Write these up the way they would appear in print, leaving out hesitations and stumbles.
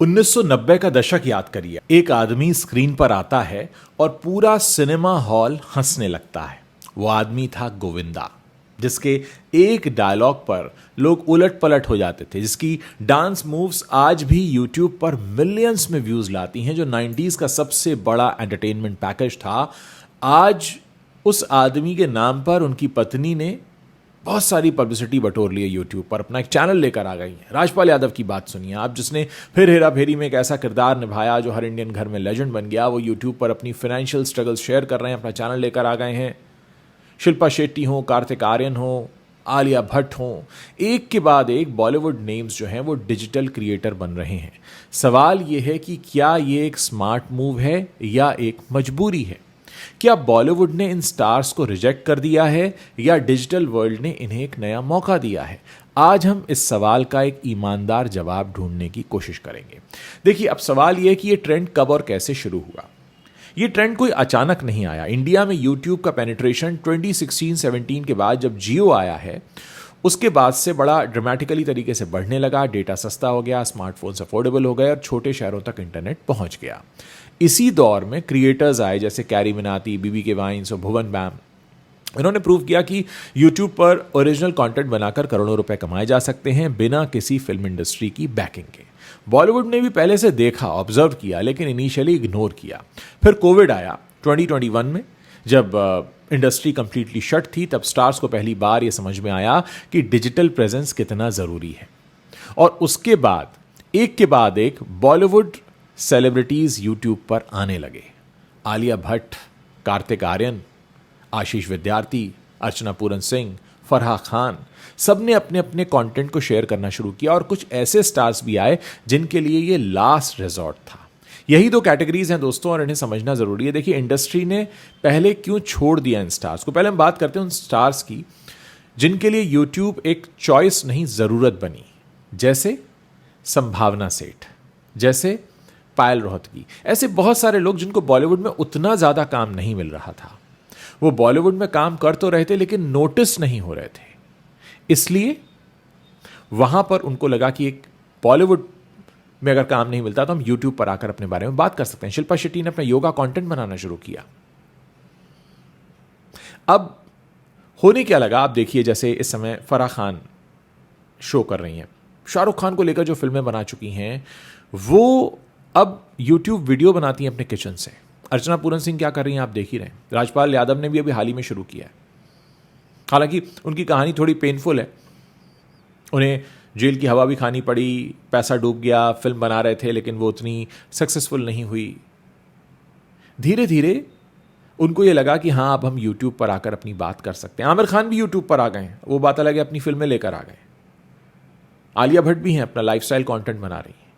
1990 का दशक याद करिए। एक आदमी स्क्रीन पर आता है और पूरा सिनेमा हॉल हंसने लगता है। वो आदमी था गोविंदा, जिसके एक डायलॉग पर लोग उलट पलट हो जाते थे, जिसकी डांस मूव्स आज भी यूट्यूब पर मिलियंस में व्यूज लाती हैं, जो 90s का सबसे बड़ा एंटरटेनमेंट पैकेज था। आज उस आदमी के नाम पर उनकी पत्नी ने बहुत सारी पब्लिसिटी बटोर ली है यूट्यूब पर, अपना एक चैनल लेकर आ गई है। राजपाल यादव की बात सुनिए आप, जिसने फिर हेरा फेरी में एक ऐसा किरदार निभाया जो हर इंडियन घर में लेजेंड बन गया। वो यूट्यूब पर अपनी फाइनेंशियल स्ट्रगल्स शेयर कर रहे हैं, अपना चैनल लेकर आ गए हैं। शिल्पा शेट्टी हो, कार्तिक आर्यन हो, आलिया भट्ट हो, एक के बाद एक बॉलीवुड नेम्स जो हैं वो डिजिटल क्रिएटर बन रहे हैं। सवाल ये है कि क्या ये एक स्मार्ट मूव है या एक मजबूरी है? क्या बॉलीवुड ने इन स्टार्स को रिजेक्ट कर दिया है या डिजिटल वर्ल्ड ने इन्हें एक नया मौका दिया है? आज हम इस सवाल का एक ईमानदार जवाब ढूंढने की कोशिश करेंगे। देखिए, अब सवाल यह है कि यह ट्रेंड कब और कैसे शुरू हुआ। यह ट्रेंड कोई अचानक नहीं आया। इंडिया में यूट्यूब का पेनिट्रेशन 2016-17 के बाद जब जियो आया है, उसके बाद से बड़ा ड्रामेटिकली तरीके से बढ़ने लगा। डेटा सस्ता हो गया, स्मार्टफोन्स अफोर्डेबल हो गए और छोटे शहरों तक इंटरनेट पहुंच गया। इसी दौर में क्रिएटर्स आए जैसे कैरी मिनाती, बीबी के वाइन्स और भुवन बैम। इन्होंने प्रूव किया कि यूट्यूब पर ओरिजिनल कंटेंट बनाकर करोड़ों रुपए कमाए जा सकते हैं बिना किसी फिल्म इंडस्ट्री की बैकिंग के। बॉलीवुड ने भी पहले से देखा, ऑब्जर्व किया, लेकिन इनिशियली इग्नोर किया। फिर कोविड आया 2021 में, जब इंडस्ट्री कंप्लीटली शट थी, तब स्टार्स को पहली बार यह समझ में आया कि डिजिटल प्रेजेंस कितना जरूरी है। और उसके बाद एक के बाद एक बॉलीवुड सेलिब्रिटीज यूट्यूब पर आने लगे। आलिया भट्ट, कार्तिक आर्यन, आशीष विद्यार्थी, अर्चना पूरन सिंह, फराह खान, सबने अपने अपने कंटेंट को शेयर करना शुरू किया। और कुछ ऐसे स्टार्स भी आए जिनके लिए ये लास्ट रिजॉर्ट था। यही दो कैटेगरीज हैं दोस्तों, और इन्हें समझना जरूरी है। देखिए, इंडस्ट्री ने पहले क्यों छोड़ दिया इन स्टार्स को। पहले हम बात करते हैं उन स्टार्स की जिनके लिए यूट्यूब एक चॉइस नहीं, जरूरत बनी। जैसे संभावना सेठ, जैसे पायल रोहतगी। ऐसे बहुत सारे लोग जिनको बॉलीवुड में उतना ज्यादा काम नहीं मिल रहा था। वो बॉलीवुड में काम कर तो रहे थे लेकिन नोटिस नहीं हो रहे थे। इसलिए वहां पर उनको लगा कि एक बॉलीवुड में अगर काम नहीं मिलता तो हम यूट्यूब पर आकर अपने बारे में बात कर सकते हैं। शिल्पा शेट्टी ने अपना योगा कंटेंट बनाना शुरू किया। अब होने क्या लगा, आप देखिए, जैसे इस समय फराह खान शो कर रही हैं, शाहरुख खान को लेकर जो फिल्में बना चुकी हैं, वो अब यूट्यूब वीडियो बनाती हैं अपने किचन से। अर्चना पूरन सिंह क्या कर रही हैं आप देख ही रहे हैं। राजपाल यादव ने भी अभी हाल ही में शुरू किया है। हालांकि उनकी कहानी थोड़ी पेनफुल है। उन्हें जेल की हवा भी खानी पड़ी, पैसा डूब गया, फिल्म बना रहे थे लेकिन वो उतनी सक्सेसफुल नहीं हुई। धीरे धीरे उनको ये लगा कि हाँ, अब हम यूट्यूब पर आकर अपनी बात कर सकते हैं। आमिर खान भी यूट्यूब पर आ गए हैं, वो बात अलग है, अपनी फिल्में लेकर आ गए। आलिया भट्ट भी हैं, अपना लाइफस्टाइल कंटेंट बना रही है।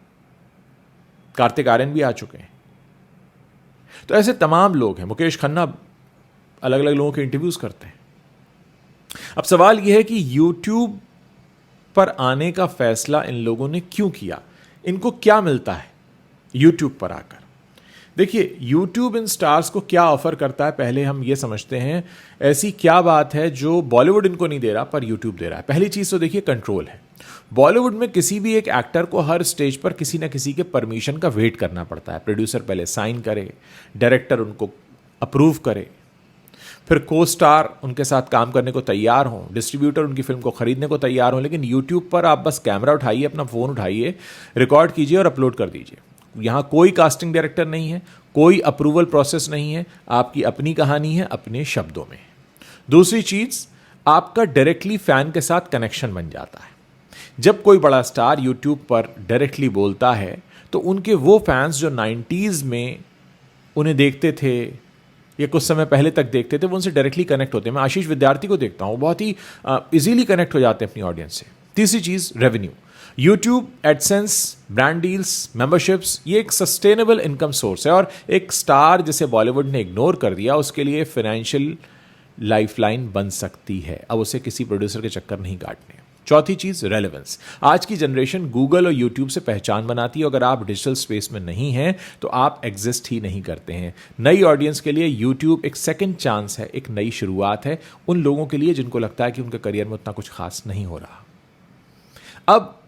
कार्तिक आर्यन भी आ चुके हैं। तो ऐसे तमाम लोग हैं। मुकेश खन्ना अलग अलग लोगों के इंटरव्यूज करते हैं। अब सवाल यह है कि यूट्यूब पर आने का फैसला इन लोगों ने क्यों किया, इनको क्या मिलता है यूट्यूब पर आकर। देखिए, यूट्यूब इन स्टार्स को क्या ऑफर करता है, पहले हम ये समझते हैं। ऐसी क्या बात है जो बॉलीवुड इनको नहीं दे रहा पर यूट्यूब दे रहा है। पहली चीज तो देखिए, कंट्रोल है। बॉलीवुड में किसी भी एक एक्टर को हर स्टेज पर किसी ना किसी के परमिशन का वेट करना पड़ता है। प्रोड्यूसर पहले साइन करे, डायरेक्टर उनको अप्रूव करे, फिर को स्टार उनके साथ काम करने को तैयार हो, डिस्ट्रीब्यूटर उनकी फिल्म को खरीदने को तैयार हो। लेकिन यूट्यूब पर आप बस कैमरा उठाइए, अपना फोन उठाइए, रिकॉर्ड कीजिए और अपलोड कर दीजिए। यहां कोई कास्टिंग डायरेक्टर नहीं है, कोई अप्रूवल प्रोसेस नहीं है। आपकी अपनी कहानी है, अपने शब्दों में। दूसरी चीज, आपका डायरेक्टली फैन के साथ कनेक्शन बन जाता है। जब कोई बड़ा स्टार यूट्यूब पर डायरेक्टली बोलता है तो उनके वो फैंस जो 90s में उन्हें देखते थे या कुछ समय पहले तक देखते थे, वो उनसे डायरेक्टली कनेक्ट होते हैं। मैं आशीष विद्यार्थी को देखता हूं, बहुत ही इजीली कनेक्ट हो जाते हैं अपनी ऑडियंस से। तीसरी चीज, revenue. YouTube, AdSense, brand deals, memberships, ये एक सस्टेनेबल इनकम सोर्स है। और एक स्टार जिसे बॉलीवुड ने इग्नोर कर दिया, उसके लिए फाइनेंशियल लाइफलाइन बन सकती है। अब उसे किसी प्रोड्यूसर के चक्कर नहीं काटने। चौथी चीज, रेलेवेंस। आज की जनरेशन गूगल और यूट्यूब से पहचान बनाती है। अगर आप डिजिटल स्पेस में नहीं हैं तो आप एग्जिस्ट ही नहीं करते हैं। नई ऑडियंस के लिए यूट्यूब एक सेकंड चांस है, एक नई शुरुआत है उन लोगों के लिए जिनको लगता है कि उनके करियर में उतना कुछ खास नहीं हो रहा। अब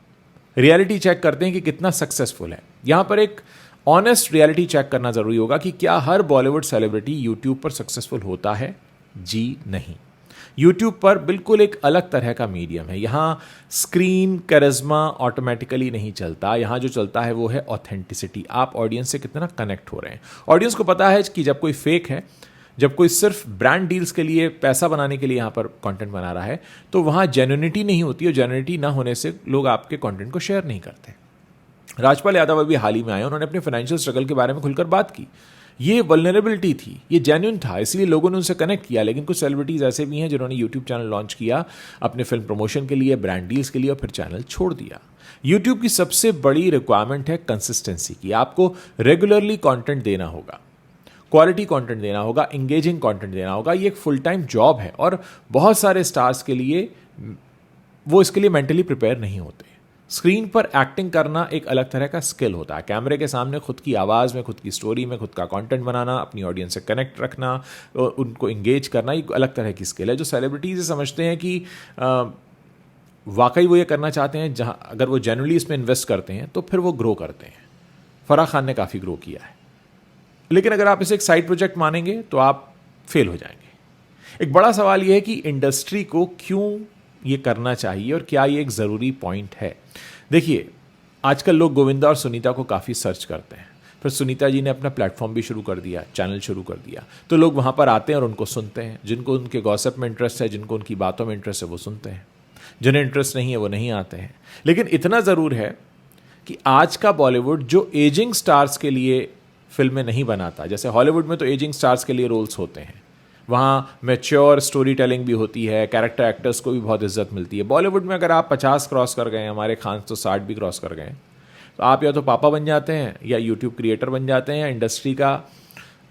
रियलिटी चेक करते हैं कि कितना सक्सेसफुल है। यहाँ पर एक ऑनेस्ट रियलिटी चेक करना ज़रूरी होगा कि क्या हर बॉलीवुड सेलिब्रिटी यूट्यूब पर सक्सेसफुल होता है? जी नहीं। यूट्यूब पर बिल्कुल एक अलग तरह का मीडियम है। यहाँ स्क्रीन करिश्मा ऑटोमेटिकली नहीं चलता। यहाँ जो चलता है वो है ऑथेंटिसिटी। आप ऑडियंस से कितना कनेक्ट हो रहे हैं। ऑडियंस को पता है कि जब कोई फेक है, जब कोई सिर्फ ब्रांड डील्स के लिए, पैसा बनाने के लिए यहाँ पर कंटेंट बना रहा है, तो वहाँ जेन्युइनिटी नहीं होती, और जेन्युइनिटी ना होने से लोग आपके कंटेंट को शेयर नहीं करते। राजपाल यादव अभी हाल ही में आए, उन्होंने अपने फाइनेंशियल स्ट्रगल के बारे में खुलकर बात की। ये वल्नरेबिलिटी थी, ये जेन्युइन था, इसलिए लोगों ने उनसे कनेक्ट किया। लेकिन कुछ सेलिब्रिटीज ऐसे भी हैं जिन्होंने यूट्यूब चैनल लॉन्च किया अपने फिल्म प्रमोशन के लिए, ब्रांड डील्स के लिए, और फिर चैनल छोड़ दिया। यूट्यूब की सबसे बड़ी रिक्वायरमेंट है कंसिस्टेंसी की। आपको रेगुलरली कंटेंट देना होगा, क्वालिटी कंटेंट देना होगा, इंगेजिंग कंटेंट देना होगा। ये एक फुल टाइम जॉब है, और बहुत सारे स्टार्स के लिए वो इसके लिए मेंटली प्रिपेयर नहीं होते। स्क्रीन पर एक्टिंग करना एक अलग तरह का स्किल होता है। कैमरे के सामने खुद की आवाज़ में, खुद की स्टोरी में, खुद का कंटेंट बनाना, अपनी ऑडियंस से कनेक्ट रखना, उनको इंगेज करना, एक अलग तरह की स्किल है। जो सेलिब्रिटीज समझते हैं कि वाकई वो ये करना चाहते हैं, जहाँ अगर वो जेन्युइनली इसमें इन्वेस्ट करते हैं तो फिर वो ग्रो करते हैं। फराह खान ने काफ़ी ग्रो किया है। लेकिन अगर आप इसे एक साइड प्रोजेक्ट मानेंगे तो आप फेल हो जाएंगे। एक बड़ा सवाल यह है कि इंडस्ट्री को क्यों ये करना चाहिए, और क्या ये एक ज़रूरी पॉइंट है। देखिए, आजकल लोग गोविंदा और सुनीता को काफ़ी सर्च करते हैं। फिर सुनीता जी ने अपना प्लेटफॉर्म भी शुरू कर दिया, चैनल शुरू कर दिया, तो लोग वहाँ पर आते हैं और उनको सुनते हैं। जिनको उनके गॉसिप में इंटरेस्ट है, जिनको उनकी बातों में इंटरेस्ट है, वो सुनते हैं। जिन्हें इंटरेस्ट नहीं है वो नहीं आते हैं। लेकिन इतना ज़रूर है कि आज का बॉलीवुड जो एजिंग स्टार्स के लिए फिल्में नहीं बनाता, जैसे हॉलीवुड में तो एजिंग स्टार्स के लिए रोल्स होते हैं, वहाँ मैच्योर स्टोरी टेलिंग भी होती है, कैरेक्टर एक्टर्स को भी बहुत इज्जत मिलती है। बॉलीवुड में अगर आप 50 क्रॉस कर गए, हमारे खान तो 60 भी क्रॉस कर गए, तो आप या तो पापा बन जाते हैं, या यूट्यूब क्रिएटर बन जाते हैं, या इंडस्ट्री का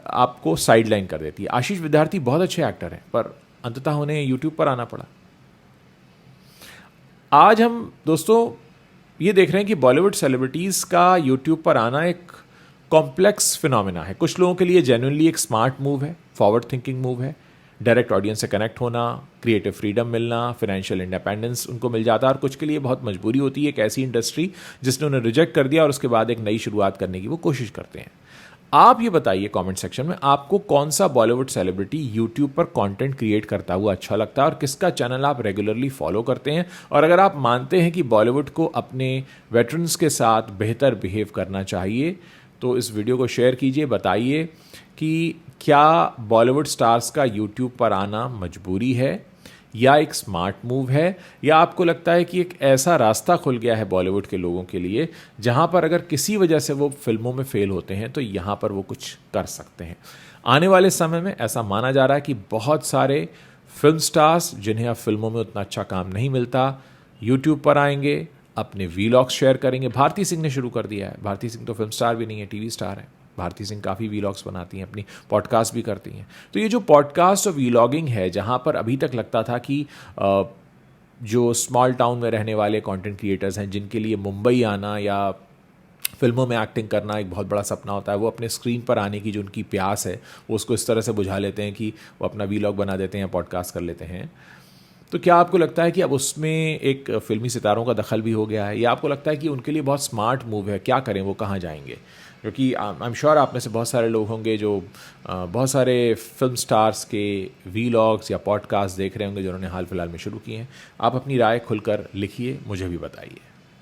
आपको साइड लाइन कर देती है। आशीष विद्यार्थी बहुत अच्छे एक्टर हैं, पर अंततः उन्हें यूट्यूब पर आना पड़ा। आज हम दोस्तों ये देख रहे हैं कि बॉलीवुड सेलिब्रिटीज़ का यूट्यूब पर आना एक कॉम्प्लेक्स फिनोमेना है। कुछ लोगों के लिए जेन्युइनली एक स्मार्ट मूव है, फॉरवर्ड थिंकिंग मूव है। डायरेक्ट ऑडियंस से कनेक्ट होना, क्रिएटिव फ्रीडम मिलना, फाइनेंशियल इंडिपेंडेंस उनको मिल जाता है। और कुछ के लिए बहुत मजबूरी होती है, एक ऐसी इंडस्ट्री जिसने उन्हें रिजेक्ट कर दिया और उसके बाद एक नई शुरुआत करने की वो कोशिश करते हैं। आप ये बताइए कमेंट सेक्शन में, आपको कौन सा बॉलीवुड सेलिब्रिटी यूट्यूब पर कंटेंट क्रिएट करता हुआ अच्छा लगता है, और किसका चैनल आप रेगुलरली फॉलो करते हैं। और अगर आप मानते हैं कि बॉलीवुड को अपने वेटरन्स के साथ बेहतर बिहेव करना चाहिए, तो इस वीडियो को शेयर कीजिए। बताइए कि क्या बॉलीवुड स्टार्स का यूट्यूब पर आना मजबूरी है या एक स्मार्ट मूव है, या आपको लगता है कि एक ऐसा रास्ता खुल गया है बॉलीवुड के लोगों के लिए जहां पर अगर किसी वजह से वो फिल्मों में फेल होते हैं तो यहां पर वो कुछ कर सकते हैं। आने वाले समय में ऐसा माना जा रहा है कि बहुत सारे फिल्म स्टार्स जिन्हें अब फिल्मों में उतना अच्छा काम नहीं मिलता, यूट्यूब पर आएंगे, अपने वीलॉग्स शेयर करेंगे। भारती सिंह ने शुरू कर दिया है। भारती सिंह तो फिल्म स्टार भी नहीं है, टीवी स्टार है। भारती सिंह काफ़ी वीलॉग्स बनाती हैं, अपनी पॉडकास्ट भी करती हैं। तो ये जो पॉडकास्ट और वीलॉगिंग है, जहाँ पर अभी तक लगता था कि जो स्मॉल टाउन में रहने वाले कंटेंट क्रिएटर्स हैं, जिनके लिए मुंबई आना या फिल्मों में एक्टिंग करना एक बहुत बड़ा सपना होता है, वो अपने स्क्रीन पर आने की जो उनकी प्यास है वो उसको इस तरह से बुझा लेते हैं कि वो अपना वीलॉग बना देते हैं, पॉडकास्ट कर लेते हैं। तो क्या आपको लगता है कि अब उसमें एक फिल्मी सितारों का दखल भी हो गया है, या आपको लगता है कि उनके लिए बहुत स्मार्ट मूव है, क्या करें, वो कहाँ जाएंगे? क्योंकि आई एम श्योर आप में से बहुत सारे लोग होंगे जो बहुत सारे फिल्म स्टार्स के वीलॉग्स या पॉडकास्ट देख रहे होंगे जिन्होंने हाल फिलहाल में शुरू किए हैं। आप अपनी राय खुलकर लिखिए, मुझे भी बताइए।